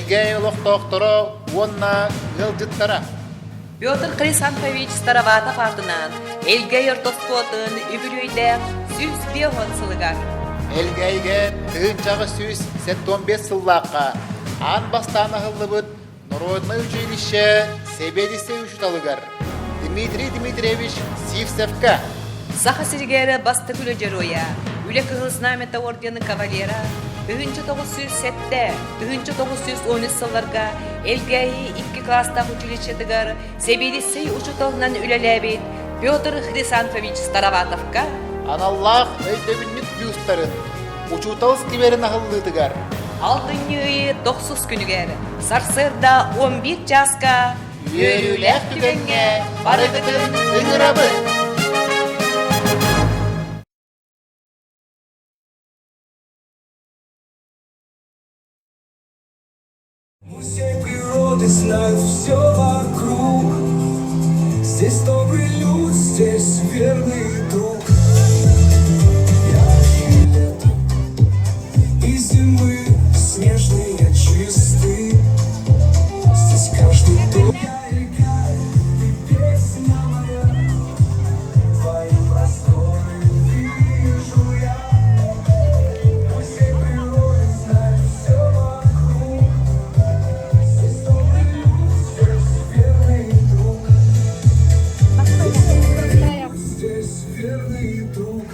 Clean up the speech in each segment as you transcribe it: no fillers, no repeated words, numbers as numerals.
Элгей олоқтоқтыры онна ылжыттара. Петр Хрисантович Староватов артынан Элгей ортоспотын үбүрүйден сүз биоғын сылыгар. Элгейге тыынчағы сүз 15 сыллаққа ан бастаны ғылыбыт Народный училище Себедисе учталыгар. Дмитрий Дмитриевич Сивсевка. Саха сиргері басты күлі жероя, үлі кығылыснамета ордені кавалера, 1907-те, 1913 сылларға Элгейі 2 класстағы училищедігар Себедисе учталынан үлелебет Петр Хрисантович Староватовка. Аналлах өйдөбіннік бюстарын учуталыс киберін ағылдыдығар. Алтынйы 9 күнігер, Сарсырда 11 жасқа, Үйеріләк түгенге барығытын үңірабы. У всей природы знают все вокруг. Здесь добрый люд, здесь верный друг. Яркий лето и зимы снежные чисты. Здесь каждый дом и песня моя. Твои просторы вижу я. У всей природы знают все вокруг. Здесь добрый люд, здесь верный друг. Здесь верный друг.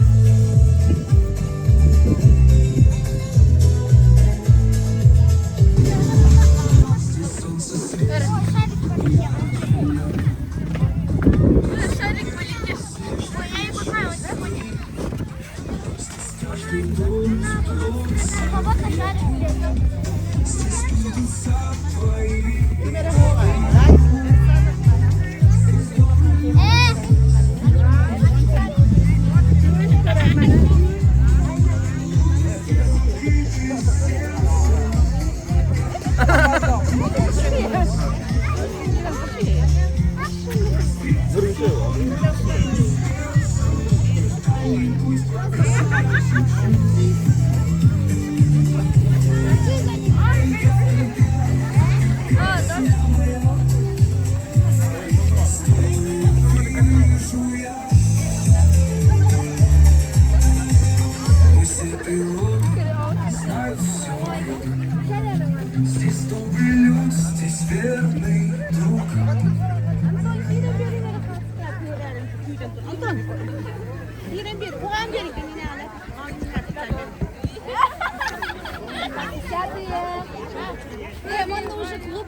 Здесь солнце светит. Каждый дом здесь чудеса твои. Здесь добрый люд, здесь верный друг. Антон, Ирен бери, Буған бери, мені ала. Мында уже клуб.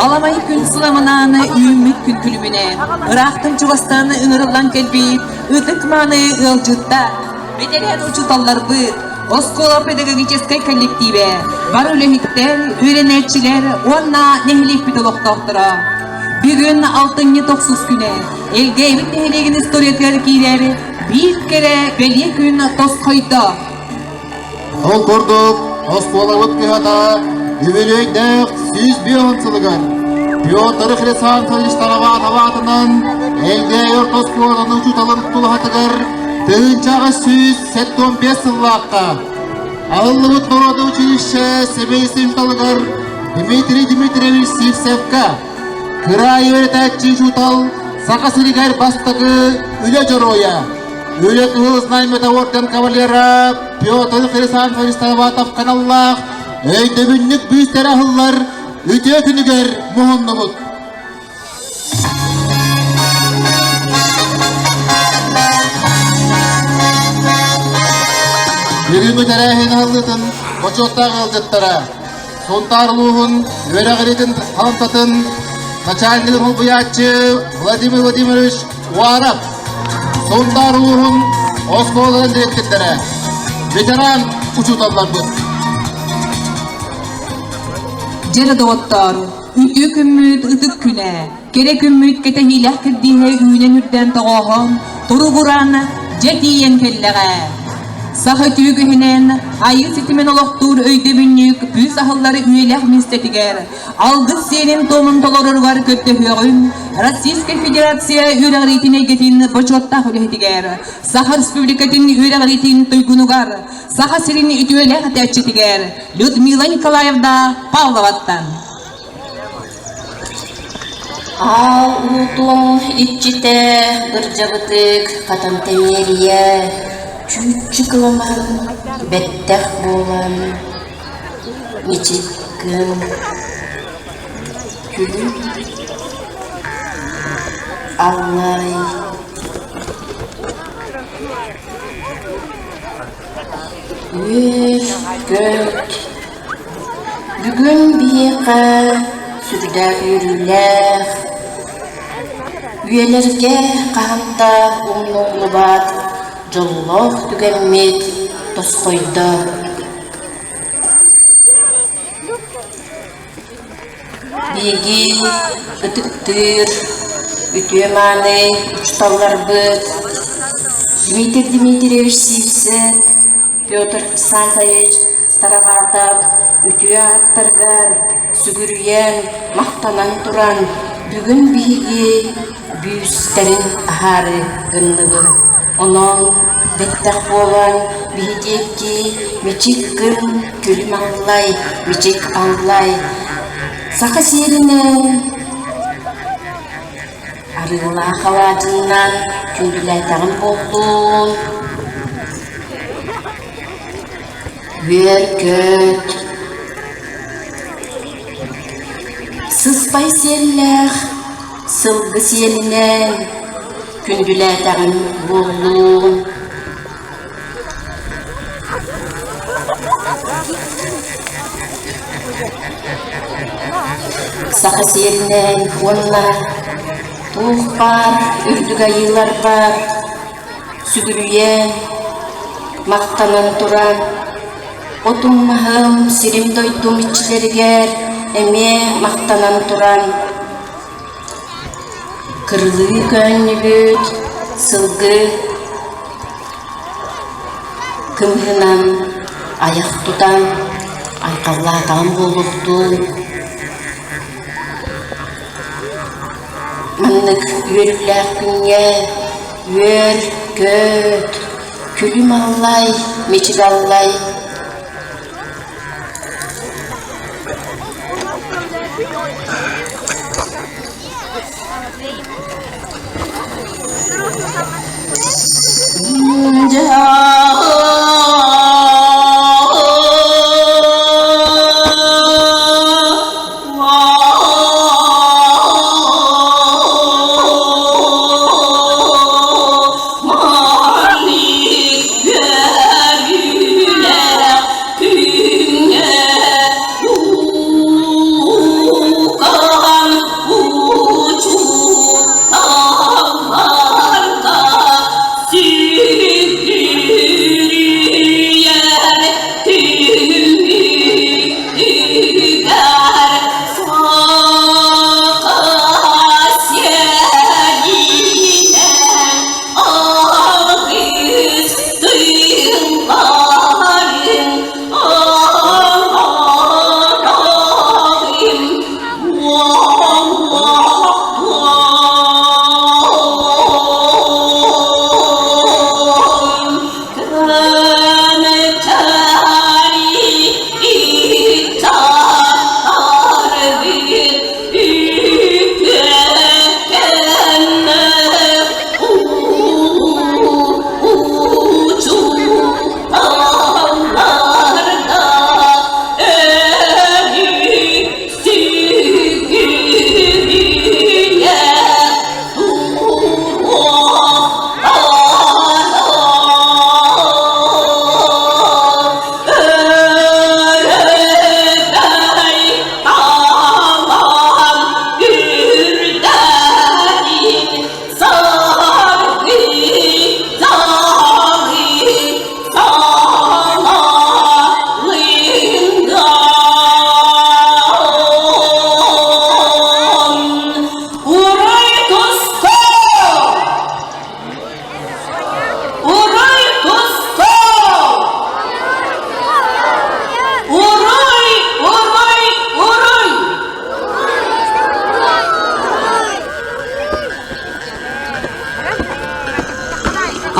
Alamay gün sılamınanı ümmük külkülümüne, Irak'tın Çuvastanı ığırılan kelbeyip, ıtıkmanı ılcıtta, Bedelen uçutallar bıt, Oskola pedagogической коллективе, бар үлехиттер, öğrenetçiler, onna nehlik bitoloqtaqtıra. Bugün 6-9 güne, Elgeyvit nehlegin historiyatları kiyleri, bir kere belye gün toskoyda. Ол көрдік, Оскола өткіғата, үбілейдік сүз бейонсылыгар. Петр Хрисантович Староватов атынан, Элгей ортоспорын учуталын тұлғатығыр, тыынчағы сүз 15 сыллаққа. Ауыллыбыт Народный училище Себедисе учталыгар, Дмитрий Дмитриевич Сивсевка. Кырайы өретәтчі учутал, Сақасыригар бастығы үлі жороя. Üret hıznay metavorten kavalyera Piotr Hrisantovich Talavatov kanallah Öydöbünlük büyüster ahıllar Üte günüger muhonnumut. Бүгүнкү тарахын алытын Почоттағы алжыттара Сонтарлуғын Өрағыретін қалымтатын Начальнигин Холбуячы Владимир Владимирович Уарап Сонтарлуғын Осколдан директорлары ветеран учуталларды. Жарадоттар, үтө күммүт ытык күнә, кере күммүт кете хилах кирдиһе үйнен үрден тоғоһон, туругуран жетиен келлеге. Сахы түйгүһүнен айы ситимен олохтур өйдө бүннүк бүс ахыллары үелэх мистетигер. Алгыс сенин томун толорургар көттөхүгүн Российская Федерация үрәгритине гетин почотта хөлехтигер. Саха Республикатын үрәгритин тойгунугар. Саха сирин үтүелэх тәчитигер. Людмила Николаевна Павловаттан. Ал утун итчите быржабытык катан темерие чүчүкламан беттех болан мичиккин күлүм аллай үер көк бүгүн бийека сүрдө үрүлэх Üyelerge kahanta umlu bat jolloh tügenmet toskoyda. Bigi ıtıktır, ütüemane uçtallar bıt. Дмитрий Дмитриевич Сивсет, Петр Александрович Староватов, ütüе аттаргар, сүгүрүйен, мақтанан туран, бүгін биги бүйістерін ахары гыннығы. Онон беттақ болан бигидеки мечик гын күлім аңлай, мечик аңлай. Сақа серінен арыла халадынан күнділай тағын болдun. Үер көт Сыспай селләх, сылгы селінен, күнділі тағын болуын. Сақы селінен, онна, туық бар, үрдіг айылар бар, сүгірүйен, мақтанын тұран, отуммахым, сирим дойдум ичілергер, эме мақтанан туран. Кырлы көннүбүт, сылгы, кымхынан, аяқ тутан, айқалладан болуқтун. Маннык үйерләк күнге, үйер, көт, күлім аллай, мечік аллай.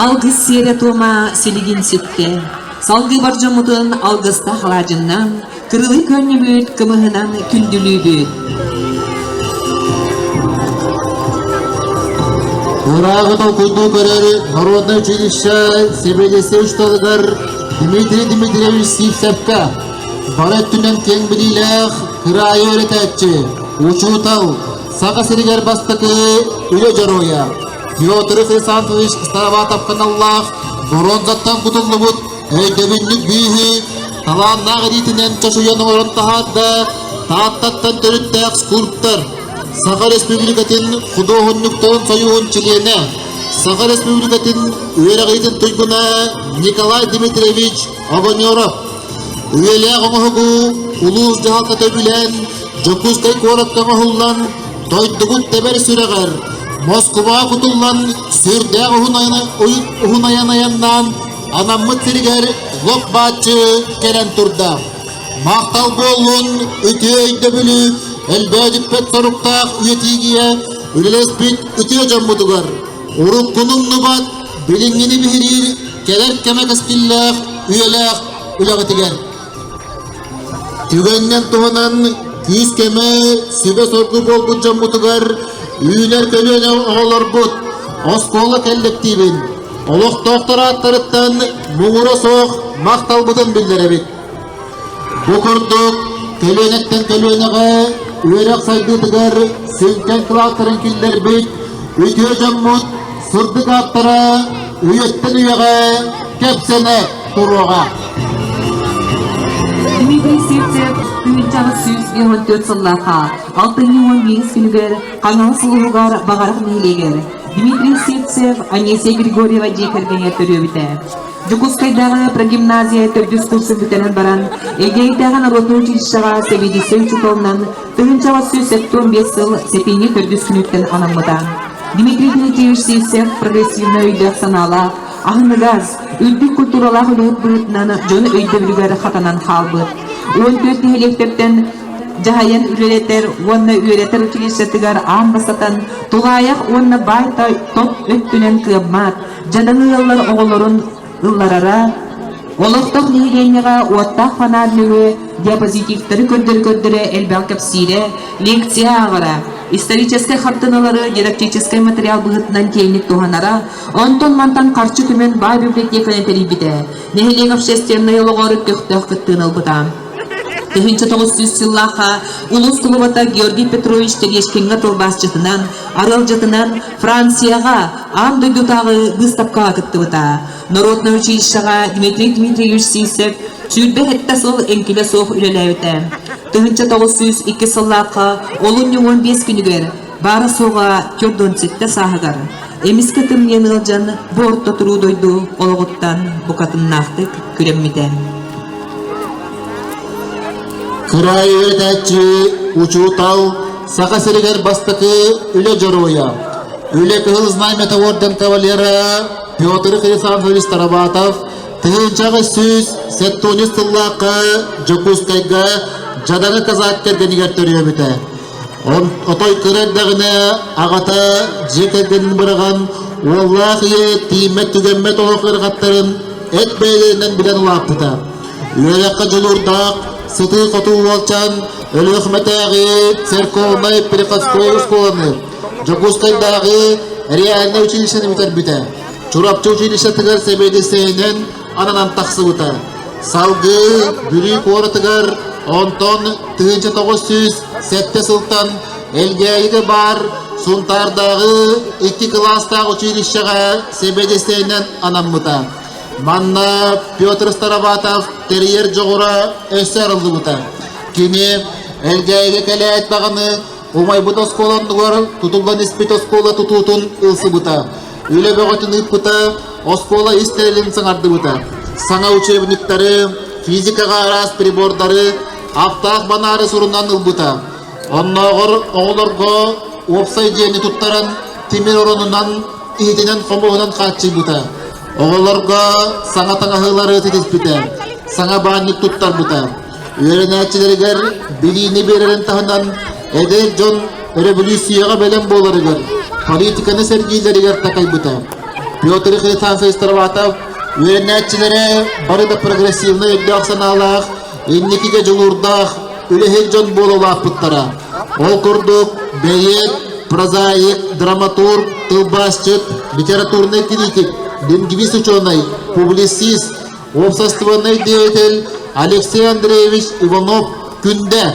Algыс сире тума силигин ситте. Салгы баржамутун алгыста халажыннан, кырылы көннүбүт кымыһынан күндүлүүбүт. Урагыт окуду көрөр Народное училище себелесе ушталыгар Дмитрий Дмитриевич Сивсевка. Барат түнен кең билилэх кырайы өретәтчі. Учутал, сақа сиригер бастықы үлі жароя. Петр Хрисантович Староватов каналлах бронзаттан кутулны бұд өйдебінлік бүйі. Таланна ғадитінен чашуяны орын тахадда тааттаттан төріттәк скульптор. Саха Республикатын художниктон союғын члене, Саха Республикатын үйерағайтын тұйгына Николай Дмитриевич Огонеров, үйелі ғымығығы улуыз жағалқа төбілен, Жокускай қорапқа ғылан, тойдығын тәбір сүрәғар, Москва құтылан сүрдәғ ұғын аян-аяннан, анаммыт сірігер ғоп бачы кәрен тұрда. Мақтал болуын үті өйді білі, Элбәдік пәт сарықтақ үйетігия үлелеспет үте жаммудығар. Урық күнің нұбат, білінгені бігірір, кәлер кәмәк әскілләқ, үйеләқ, үләғытігер. Түгеннен туғынан күйіз кәмә, сүбе сорғы болғын жаммудығар, үйілер көліне оғалар бұд, осқолы кәллектейбін. Олық тоқтар аттарыттан мұңыры соқ, мақтал бұдын білдер әбет. Бұқырдық, көлінеттен көлінеға, Үйерек сайдыдығар сенкен қылақтырын келдер бейт, өте жаммұд, сұрдық аттыра, үйеттін үйеға, кәпсені тұруға. Дмитрий Сивцев, үйінчағы 124 сыллаға, 6-15 күнігер, қаңал сұлығығар бағарық нейлегер. Дмитрий Сивцев, Анесия Григорьева жекерден түрі біті. Жукускайдағы прогимназия төрдіс курсы бүтенен баран, Эгейдегі Народное училищеға себедесе учутолынан, түгіншава 185 сыл сепейне төрдіс күніттен анамыдан. Дмитрий Дмитриевич Сивцев прогрессивна өйдек санала, ағынығаз, үлдік культуралақ үліғыт бұғытынан жоны өйді білігер қатанан қалбыт. 14 хелектептен Жахаян үлелетер, онна үйретер училищетігер ан басатан, туғаяқ онна байтай топ өттінен кыбмат, жаданы еллар оғылырын ылларара, олықтық нейгенеға оттақ фанарлығы, диапозитивтері көддірі әлбәл кәпсире, лекция ағыра, историческай хаттыналары, дидактическай материал бұғытынан кейінік туғанара, онтон мантан қарчы күмен бай библиотеканы тәрибіде, нехелең общественный олығары көқтіқ күттіңіл бұдан. 1900 сыллаха улус клубата Георгий Петрович Терешкенға толбасчытынан, аралжытынан Францияға андойдутағы выставкаға кітті бұта. Народное училищеға Дмитрий Дмитриевич Сивцев сүрбе хеттасыл әңкелі соқ үлелі өті. 1902 сыллаха олын 15 күнігер бары соға көрдон сетті сағығар. Эміскі тымнен ғылжан бортта тұру дойду олығыттан бұқатын нақтық күреммеден. Кырай өретәтчі, учутал, сақа сірігер бастықы үлі жаруя. Үлі кығыл знамета орден кавалера Петр Хрисантович Староватов, тығынчағы сүз сеттонис тыллақы Жокускайға жаданы казак кергенігер төрі өбіті. Отой кырардағыны ағата жекерден бұраған Оллах е тимет түгенмет олық ырғаттарын әт бәйлерінен білен ұлаппыта. Үйелеққа жылурдақ, Сыты қоту волчан, өлі үхметәғі, церковной приходской школаны, Жокускайдағы реальный училищені бітер біті. Чурапчы училище тігір себедесейінен ананан тақсы бұта. Салғы, бүрік оры тігір, онтон 1907 сылтан әлгәйгі бар, Сунтардағы 2 класстағы училищеға себедесейінен анан бұта. Манна Петр Староватов терьер жоғыра өссер алды бұта. Кене әлгәйге кәлі айтпағаны Умай бұта сколандығыр тұтылдан іспет оскола тұтутын ұлсы бұта. Үйлі бөғетін ұп бұта, оскола истерелін сыңарды бұта. Саңа учебниктары, физикаға арас прибордары, аптақ банары сұрынан ұл бұта. Оннағыр оғылырға опсай жені тұттаран темір оронынан иетінен қомығынан қатшы бұта. Оғыларға саңа таңағылары тетеспіті, саңа бағынық тұттар бұта. Үйерін әтчілерігер біліні берерін тағынан әдер жон революцияға бәлем боларығыр, политиканы сәргейлерігер тақай бұта. Петр Хрисанфович Староватов үйренетчилere барыда прогрессивный өйдіақсаналақ, еннекеге жылурдақ, үлехел жон болулақ бұттара. Ол күрдік, бейет, прозаик, драматург, тылбасчыт, литературный критик, лингвист ученый, публицист, общественный деятель Алексей Андреевич Иванов күнде,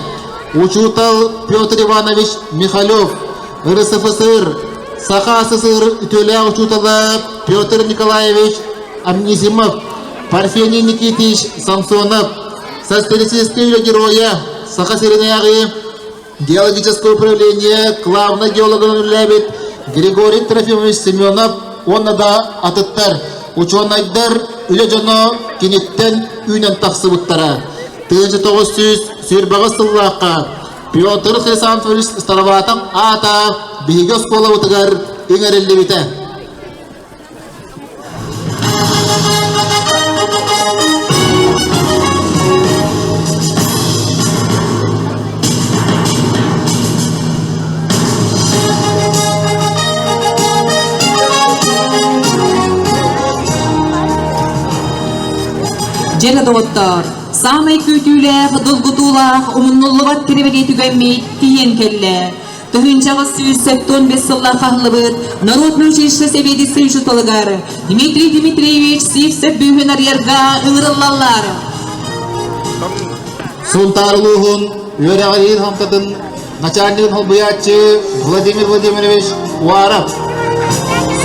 учутал Петр Иванович Михалев, РСФСР, Саха СССР ütөля учуталы Петр Николаевич Амнизимов, Парфений Никитич Самсонов, социалистического героя Саха Серенягы, геологическое управление главный геологом являет Григорий Трофимович Семенов, он да атыттар, ученыйдар үле жоно кенеттен үйнен тақсыбыттара. 1900 сүйірбағы сыллаққа Петр Хрисанфович Староватов ата биге школа утыгар иңерелли бите. Жена доғыттар, самай көтілер, долғытулар, ұмыннылығат теребеге түгәмей тиен келі. Тұхынчағы сөз 15 сыллар қағылыбыд, Народный училище Совети Союзу толығар, Дмитрий Дмитриевич сивсеп бүйін арьерға ұңырылалар. Сунтарлуғын, өреғалиын хамтатын, начальникын холбуятчы Владимир Владимирович Уаров.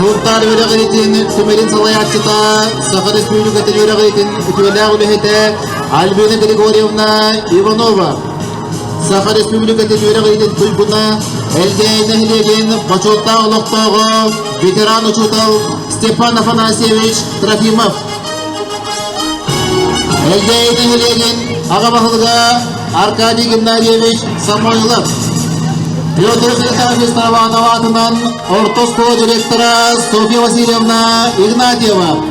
Сунтар өреғалиын Сумерин Салаятчыта, Саха Республикатын өреғалиын үтуелі үліхеті Альбина Григорьевна Иванова. Саха Республикатын өреғалиын Тульбуна, Эльгейна Хилеген, Почетта Олықтағы, ветеран учутал Степан Афанасьевич Трофимов. Эльгейна Хилеген, Ағабақылға Аркадий Геннадьевич Самойлов. Петр Хрисанфович Староватов атынан ортошкола директора Софья Васильевна Игнатьева.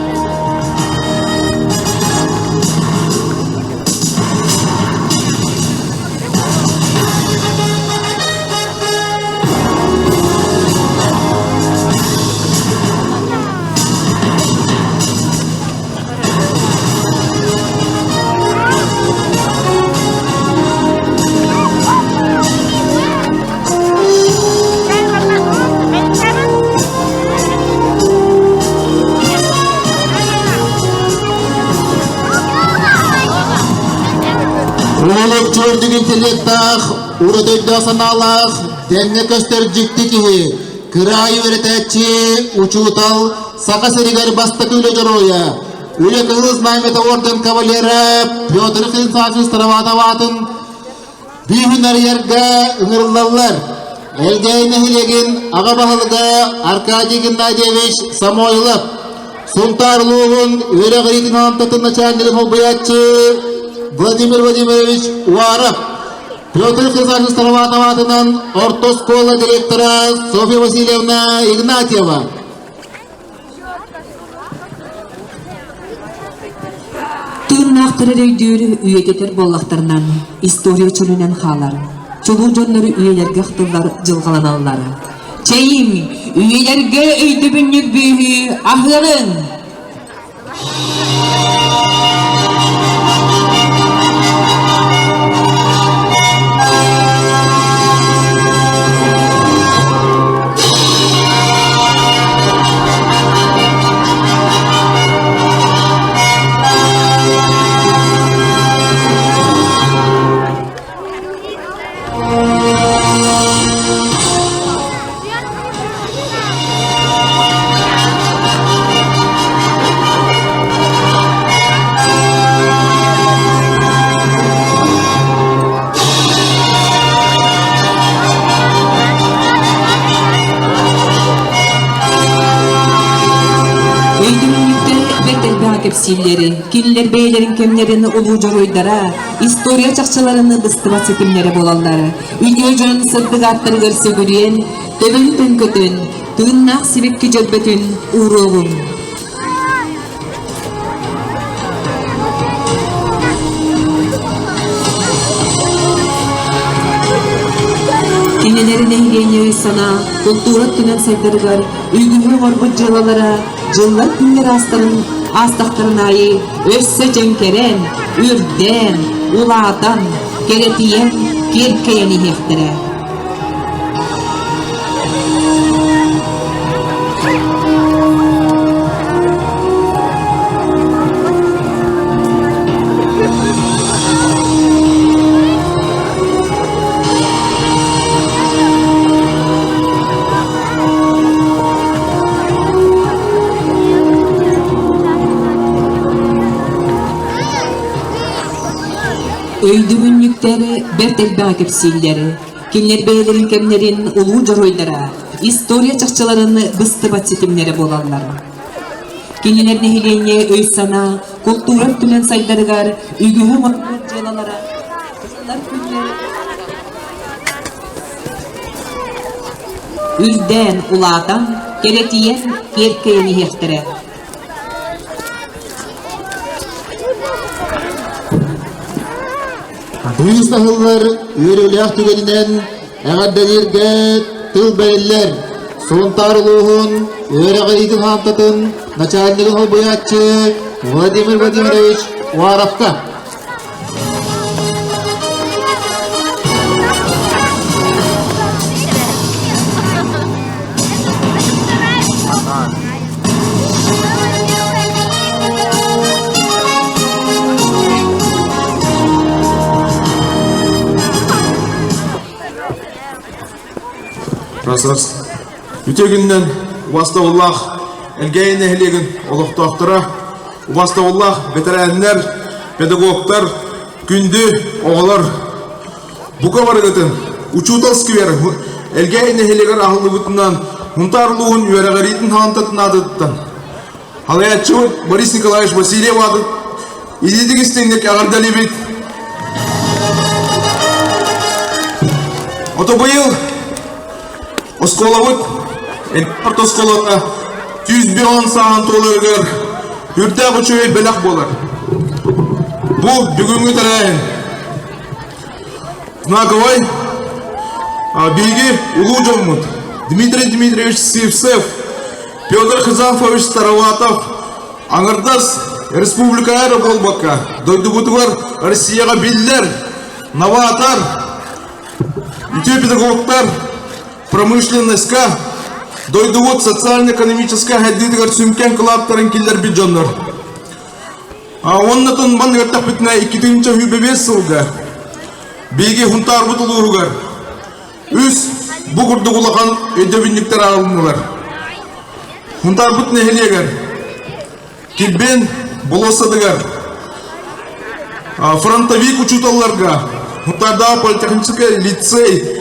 Улық жөрдік интеллектақ, ұрыдойда саналақ, дәңгі көстер жүкті кеге, кірайы өретәтчі, учутал, сақа сәрігер бастық үлі жыроя. Үлі кығыз наймета орден кавалері Петр Хрисанфович Староватов атын бүйін арьерға ұңырылалар. Эльгейна Хилеген Ағабағылға Аркадий Геннадьевич Самойлов. Сунтарлуғын өреғалиын хамтатын начальникын холбуятчы Владимир Владимирович Уаров. Петр Хрисанфович Староватов атынан ортошкола директора Софья Васильевна Игнатьева. Тырнақтыры өйдері үйететер боллақтарынан, история чөлінен қалар. Чолу жонлары үйелерге қытылар жылғаланалары. Чейім, үйелерге өйді бүннік бүйі ағырын. Тепсилleri, killer beylerin kemlerini ulu joroydara, istoriya çakçalarını bıstıva setimlere bolalları, üdyojonun sırdık attırı görse görüyen, tövün tön kötün, tığınnak sibekki jöbbetün, uğruğun. Kinelerin ehliyen sana, kulturat tünen saydarıgar, üygühü orbut jalalara, Жылlar күнлер астықтырын айы, өссі жөнкерен, үрден, уладан, керетиен, керкейені хектірі. Öydüğünlükleri bertelbağa kepsilleri, kinler beylerin kemlerin ulu joroylara, istoriya çakçalarını bıstıba setimlere bolanlar. Kinler nehilenye öy sana, kultura tülen saydarıgar, ügühü mutlu celalara, kızlar günleri. Ürden uladan, keretiyen, kerkeyeni hektere. Duyuz tahıllar yürülüyak tügelinden eğaddelirge tıl beyler son taruluğun öğreğiydin hantatın начальнигin olbayatçı Vladimir Vladimirovich Varavka. Расырс. Үтегіннен Убастауллах әлгейін әхлеген олықтақтыра, Убастауллах ветераннер, педагогтар, күнді оғылар. Бұқа барығытын, учутал сквер, әлгейін әхлеген ағылы бұтынан, мұнтарлуын үйерағаритін хантатын адыттан. Халаятчы Борис Николаевич Васильев адыт, идедік істеңдек ағардали бет. Ото бұйыл, Осколовыт, Эльпарт Осколовна, түйізбеған саған толы өгер, үртәғі чөй бәләқ болар. Бұл бүгінгі тәрәйін. Знаковай, бейге ұлу жомыд, Дмитрий Дмитриевич Сивцев, Петр Хазанфович Староватов, аңырдас республика әрі болбаққа, дойды бұтығар Россияға белдер, новатар, үте педагогтар, промышленностька, дойдувод социально-экономическая хәддидігер сүмкен кылаптарын келдер биджондар. Оннатын бандығаттақ бітіне 2025 сылға бейге хунтар бұтылуғығар. Үз бұғырды құлаған өйдебіндіктер алынылар. Хунтар бұтыны хелегер. Келбен болосадығар. Фронтовик учуталарға. Хунтарда политехнический лицей.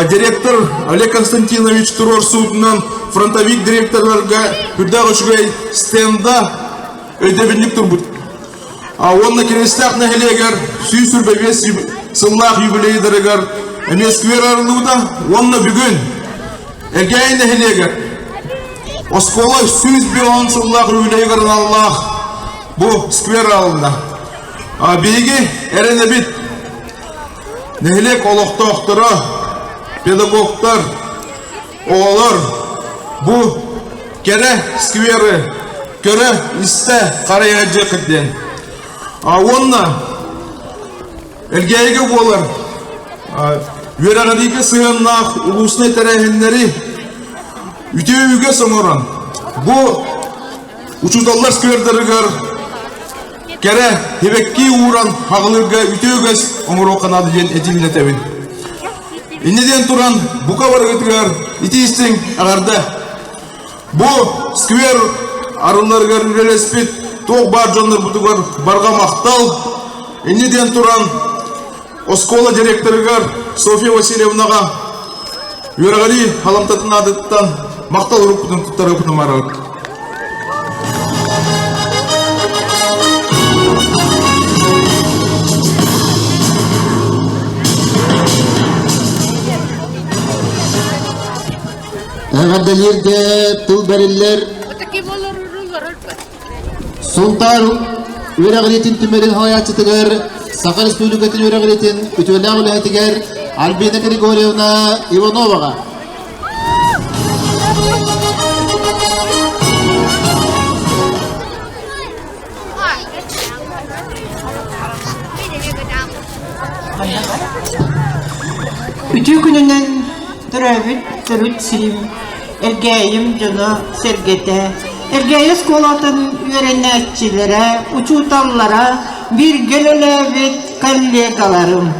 Директор Олег Константинович Турор судынан фронтовик директорларға үрдағы жүгей стенда өйдебіндік тұрбыт. Онна керестақ нәхелегер сүй сүрбебес сыллақ юбилейдерігер әмесквер арылуда онна бүгін әргейін нәхелегер осколы сүз беон сыллақ юбилейгерін Аллах бұл сквер алында. Бейге әріне бит нәхелек олықты оқтыра педагогтар, оғалар, бұл кәрі сквері, көрі істі қарайға жекірден. Онна әлгейгі болар, верағадейгі сығыннақ ұлысыны тәрәхіндері үтеуіге соңыран. Бұл ұчуталар сквердерігер кәрі хебекке ұран қағылырға үтеугіз оңыр оқанады ден әтіміне тәуін. Инеден туран бука баргытыгар итистин агарды. Бу сквер арыларга үрелеспит тоқ бар жондар бутугар барга мактал. Инеден туран Оскола директорыгар София Васильевнага Юрагали халамтатын адыттан мактал рупутун туттары пунамарат. Eğaddelirge tıl beriller Sultan Üregalitin tümerin hayatçıtıgır Sakar Respublikatin Üregalitin Ütüvela Ulayatiger Albina Grigorievna Ivanova'ga gününden türüt silim. Ergeyim canı sergete. Ergey skolatın öğrenetçilere, uçutallara bir gelelebet kollegalarım.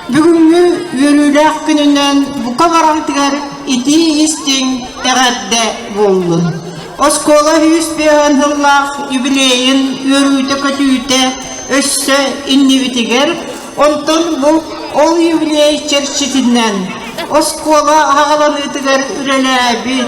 Bugünkü yürüylük gününden bu kabarantıgar iti istin eğadde boldun. Oskola hüsbeğen hıllak yübileyin yürüyte kötüyte össe inni bitiger. Ondan bu ol yübiley çerçitinden oskola hağalanıtıgar ürelebi.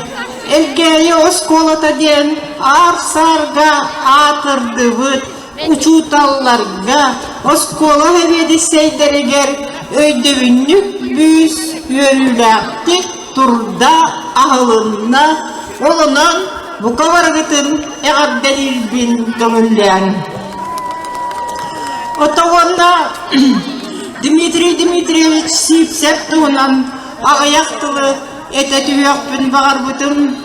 Elgeyi oskolata den arsarga atırdıvıt uçutallarga oskola hevedi seyderiger öydövünlük büyüs yörülektik turda ahılınna olunan bu kavargıtın eğaddelil bin gömülden. Otogonna Dmitri Dmitrievich Sipsep tuğunan ağayaktılı ete tüyakpın bağırbıtım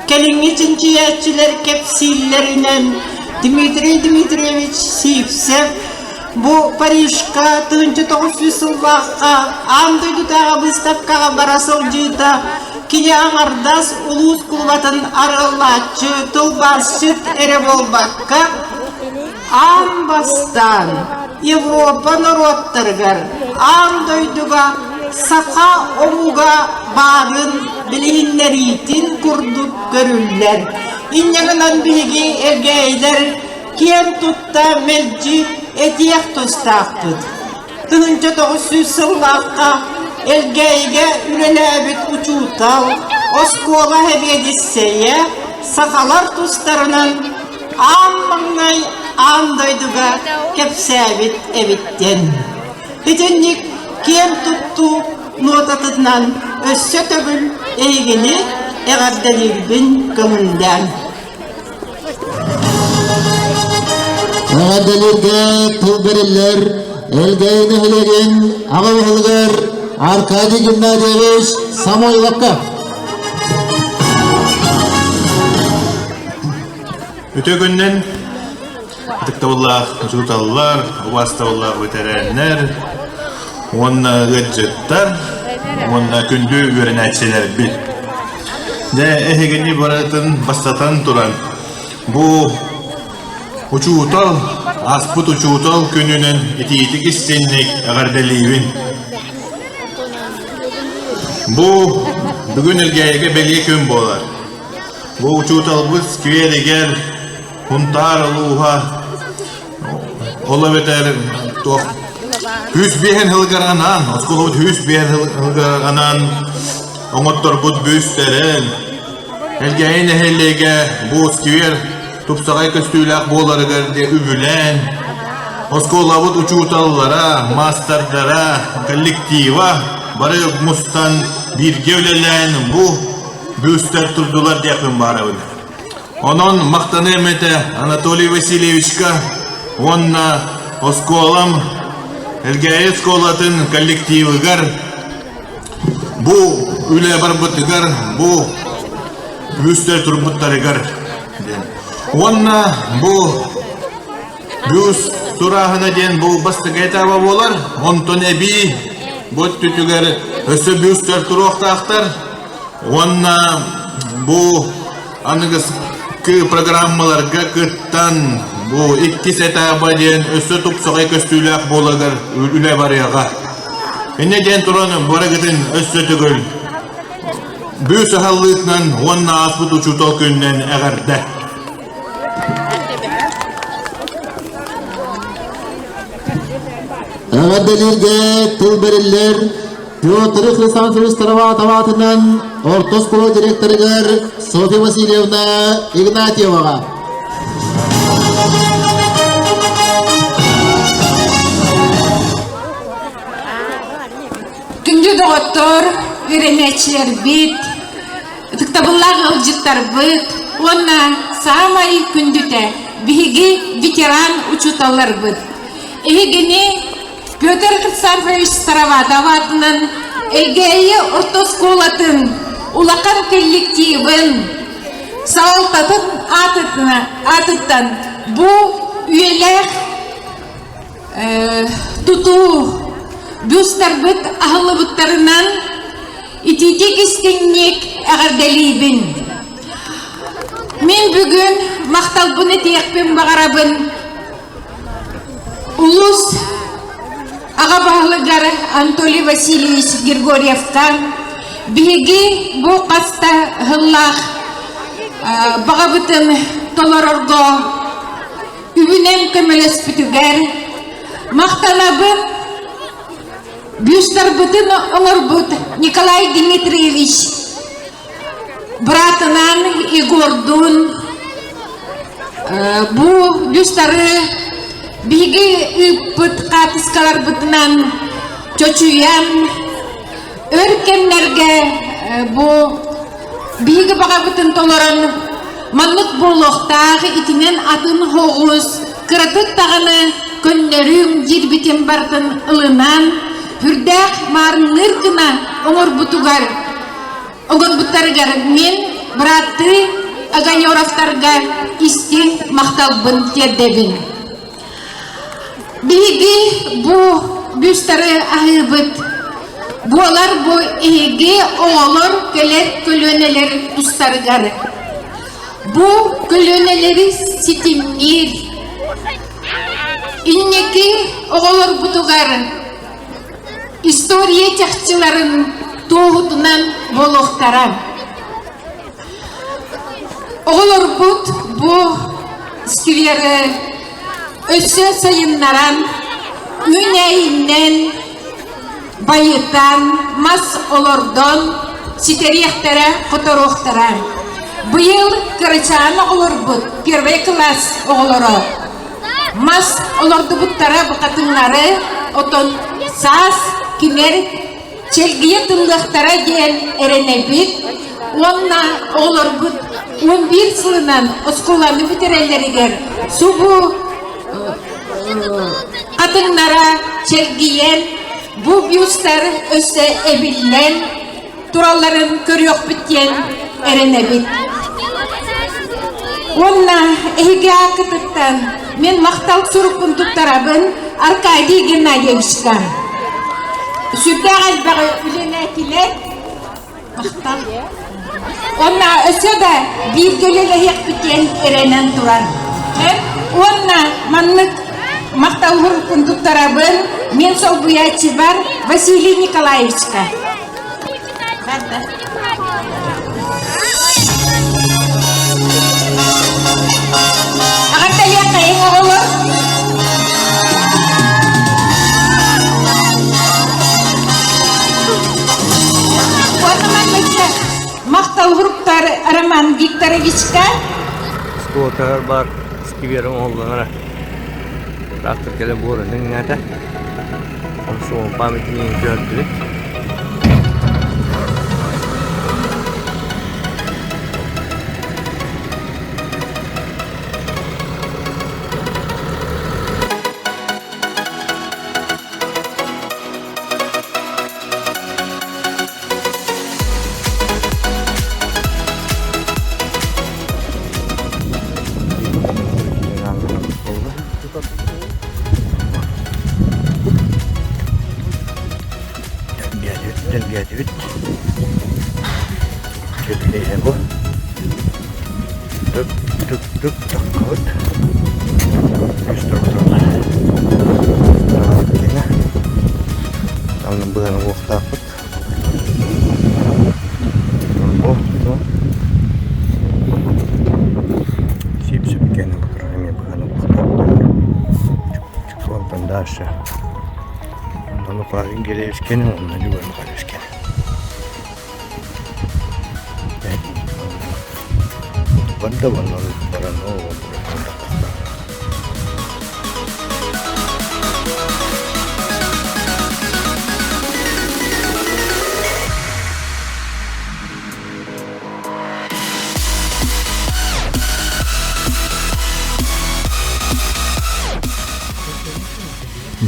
kelin için çiyetçiler kepsillerinen Dmitri Dmitrievich Sipsep bu Parişka tığınçı 900 yıllıkka andıydı tağa bıstavkağa barasılcıyda kine ağardas ulus kulvatın arılatçı tılbasçıt ere bolbakka ambastan Европа народтаргар андойдуга сака омуга барын билиннеритин курдук көрүллер. Иннегынан биги эргейлер кем тутта мелжи этиях тустакпыт. 1900 yıllıkka эргейге үрелебит учутал оскола хебедиссeye сакалар тустарынан аммаңай andaydıga kepsebit evitten. Bütünlük kem tuttu notatından össe tögül eğini eğaddelilbin gömünden. Eğaddelilge tılberiller elgeyini hilegen ağabey hılgar Arkadi Gennadievich Samoylovka. Öte günden Tıktavallah, uçutallar, uvastavallah veteranlar, onna gıcıttar, onna kündü öğrenetçiler bil. De ehegeni baratın bastatan turan bu uçutal, asput uçutal gününün itiyitik istenlik ağardeliyvin. Bu bugün ilgeye belge gün bolar. Bu uçutalımız küye gel huntar oluha ola beter toh hüs bihen hılgar anan oskolu hüs bihen hılgar anan onottor bud büsteren elgeyne hellege bu skiver tupsagay köstüylak bolarıgar de übülen oskola bud uçutallara masterlara kollektiva barı mustan bir gevlelen bu büster turdular diyakın barabın. Onun maqtanı emete Anatoliy Vasilyevichka onna oskolam elgeye skolatın kollektivigar bu üle barbıtıgar bu büster turbutlarıgar onna bu büs turahına den bu bastıgaytava bolar onton ebi bot tütügar ösü büster turoqtaqtar onna bu anıgız программаларга кыттан бу 2 этапа ден өсө тупсогай көстүлөк болагар үле барыга. Эне ден тураны барагытын өсө түгүл. Бүүсө халлытнан онна аспут учутол күннен эгерде. Eğaddelilge tılberiller Pyotr Хрисантович Тараватоватынан Ортоскола директорыгар Софья Васильевна Игнатьевага. Күнді доғыттыр, үйренетшілер бит, тықтабыллақ ғылжыттар бит, онна самай күндіте биги ветеран учуталар бит. Егені Петр Александрович Тараватоватынан Элгейі Ортосколатын улақан коллективін сауалтатын атыттан бұ үйелер туту бюстар бит ахылы бұттарынан ититик истинник әгәрдәлибин. Мен бүгін мақталбыны тиекпен бағарабын. Улус аға бағылығар Анатолий Васильевич Григорьевка биги бұл қаста ғыллақ бағабытын толарорго үбінен көмелес бүтігер мақтанабын бюстар бұтын оңырбұт Николай Дмитриевич братынан Игордун бұл бюстары биги үппыт қатыскалар бұтынан чочуян өркемлерге бұл биги баға бұтын толырын манлық болуқтағы итінен атын хоғыз кырытык тағаны көннерім жирбітен бартын ылынан хүрдәк марыныр гына оңыр бұтугар оғын бұттарғар мен братты аганьоровтарға истин мақталбын тердебін. Биги бұ бюстары ағыбыт. Бұлар бұ еге оғылыр көлер көлөнелер тұстарғар. Бұ көлөнелері сетемнер. Иннеки оғылыр бұтуғар. История тяхчыларын тоғытынан болуқтара. Оғылыр бұт бұ сквері өсі сайыннаран, үнәйіннен, байытан, мас олордон, ситерияқтара, құтыруқтара. Бұйыл кырычаны олыр бұт, первый класс оғылыры. Мас олорды бұттара бұқатынлары, отын сас, кенер, челгия тыңлықтара ден әренебет, онна олыр бұт, 11 сылынан ұсқоланы бітерелерігер, субу қатынлара челгиен, бұ бюстар өсі әбіллен, тураларын көріоқ біттен әренебет. Онна әйге ақытыттан мен мақтал сұрықпын тұттарабын Аркадий Геннадьевичка. Сүрді ғалбағы үлен әкелер мақтал. Онна өсі да білгелі ек біттен әренен тұран. Онна маннық мақтал сұрықпын тұттарабын мен сол бұячы бар Василий Николаевичка. Ағарталия қайын оғылы. Оныман мәкті мақтал ғұрыптар Роман Викторовичка. Скотар бар, скиверім олғанара. Рақтыр келе борының нәті. Соң памятінен көрділік. Geldi. Geldi bu. Tık takut. Instrukturlar. Yine. Alın bu yana bu takut. Bu. Сипсип кені бұтырғымен бұғаны бұқтап. Чықпалдан дашы. Оны қағын келе өскені, оны жүгін қағын өскені. Banda wannan barano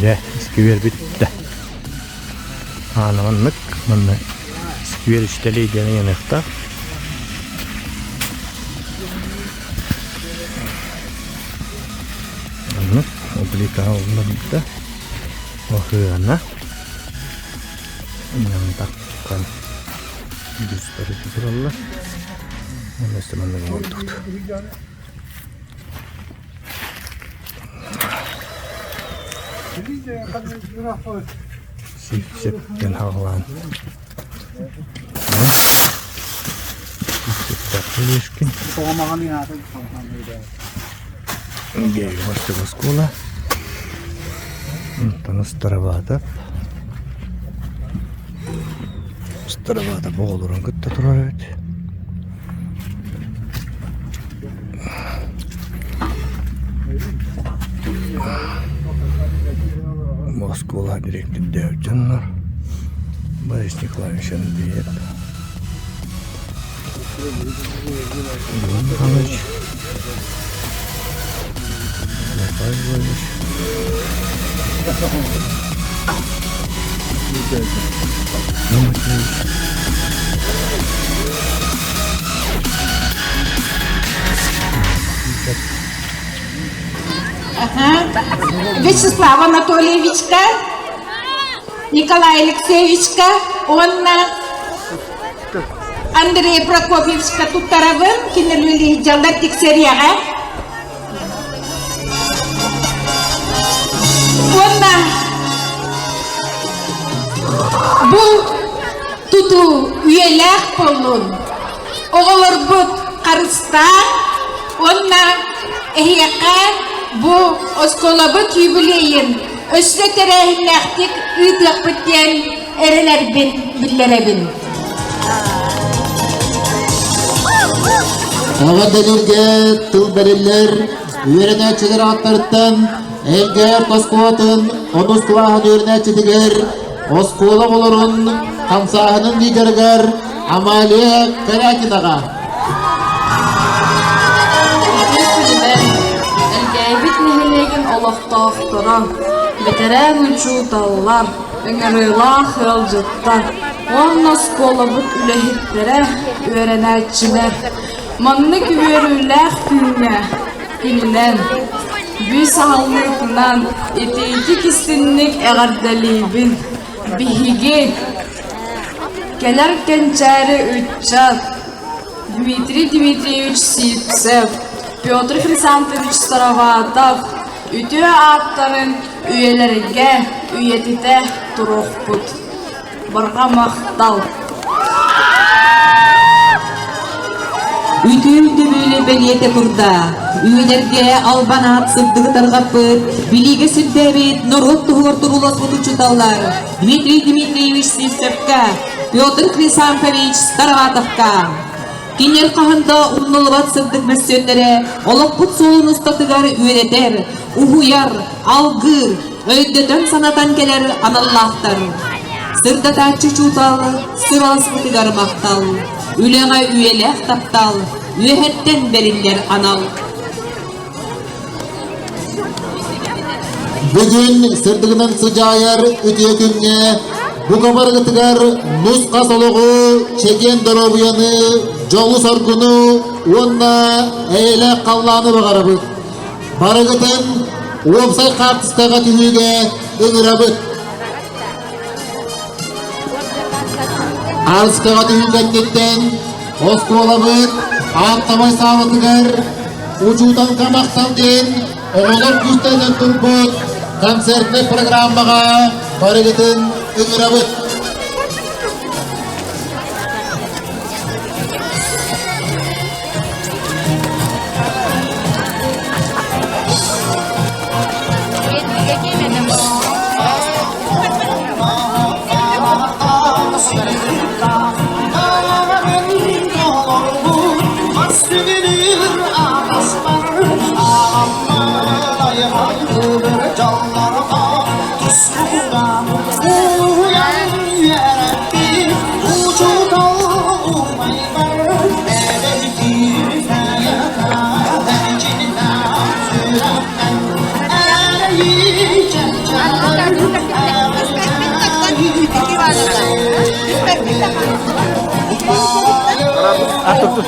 ya skver bitti. Anlamanlık bunda skver işteliği yanıqta. Облика олнда охына. Ням таккан. Düzleri tuturallar. Neyse benden olduk. Septen havalan. Septen ilişkin. Gel başta skola. Tanı Staravada. Staravada boğulurun gıtta durar evet. Moskova direktli dev canlar. Boris Nikolaevич'in deyip. Yolun kalmış. Yapay koymuş. Вячеслав Анатольевичка, Николай Алексеевичка, онна Андрей Прокопьевичка туттарабын кинерлили жалдар тексерияга. Онна бу туту üyeler болун. Оголор бут Карыстан, онна ehiyaka bu oskolabı юбилейин ösle terehillahtik ütlük bitten ereler billerebin. Ağadelirge tıl belirler, üyerenetçiler atlarıttan, Elger Toskovat'ın, Onuskuvahın üyerenetçidiger, Oskula olurun, Kamsahının liderger, Amaliye Karakidaga. Elgeybit nehilegin olaqtaqtıran, beterem uçutallar, öngörüla hılcıttar, onna skolabıt ülehitlere öğrenetçiler, manlık üverüler gününen, büy sağlıkından, etitik istinlik eğardalibin, bihigi, gelerken çare ütçat, Dmitri Dmitrievich Sipsev, Pyotr Хрисантович Staravadov, ütü atların üyelerine üyetite turuqput. Barga maqtal. Ütüldü böyle beliyete kurda. Üyelerge albanat sıddığı targapıt. Biligi süddebit norot tuğur turulas butuçutallar. Dmitri Dmitrievich Sipsevka, Pyotr Хрисантович Staravadovka. Кинер қағында ұнылыбат сырдық мәсөнлері, олық бұт солын ұстатығар үйретер, ұхуяр, алғыр, өйдетен санатан келер аналлақтар. Сырдата чүчуталы, сыралыс бұтығар мақтал, үлеға үйелек таптал, үйеттен берілер анал. Bugün sırdığının sıcayar ötüye günne, bu kabargıtıgar nusqa soluğu, çeken dorobuyanı, jolu sorgunu, onna eyle qallanı bağarabıt. Barıgıtın, opsay qartıstaға tühüge ıngırabıt. Arıskağa tühügendetten, oskolabıt, antamay sağlıtıgar, ucudan kamaqtan den, oğulur güsteden turbut, konsertli programmağa barıgıtın ıngırabıt. Atur tuh.